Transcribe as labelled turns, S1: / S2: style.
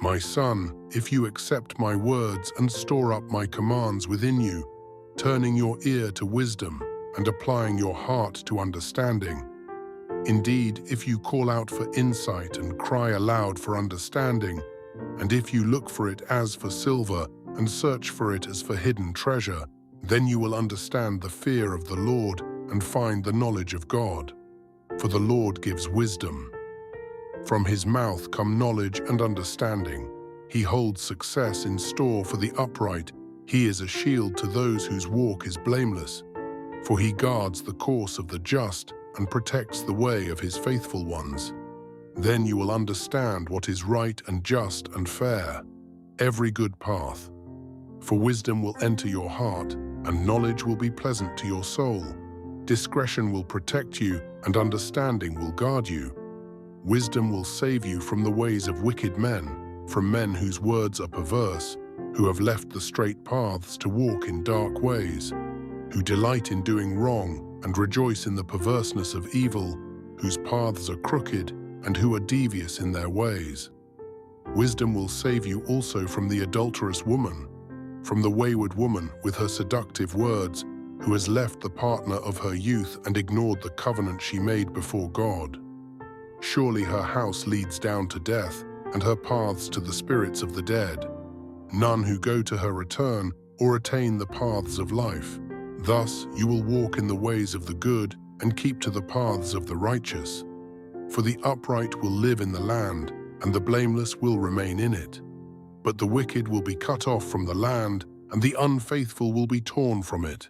S1: My son, if you accept my words and store up my commands within you, turning your ear to wisdom and applying your heart to understanding. Indeed, if you call out for insight and cry aloud for understanding, and if you look for it as for silver and search for it as for hidden treasure, then you will understand the fear of the Lord and find the knowledge of God. For the Lord gives wisdom. From his mouth come knowledge and understanding. He holds success in store for the upright. He is a shield to those whose walk is blameless. For he guards the course of the just and protects the way of his faithful ones. Then you will understand what is right and just and fair, every good path. For wisdom will enter your heart, and knowledge will be pleasant to your soul. Discretion will protect you, and understanding will guard you. Wisdom will save you from the ways of wicked men, from men whose words are perverse, who have left the straight paths to walk in dark ways, who delight in doing wrong and rejoice in the perverseness of evil, whose paths are crooked and who are devious in their ways. Wisdom will save you also from the adulterous woman, from the wayward woman with her seductive words, who has left the partner of her youth and ignored the covenant she made before God. Surely her house leads down to death, and her paths to the spirits of the dead. None who go to her return or attain the paths of life. Thus you will walk in the ways of the good and keep to the paths of the righteous. For the upright will live in the land, and the blameless will remain in it. But the wicked will be cut off from the land, and the unfaithful will be torn from it.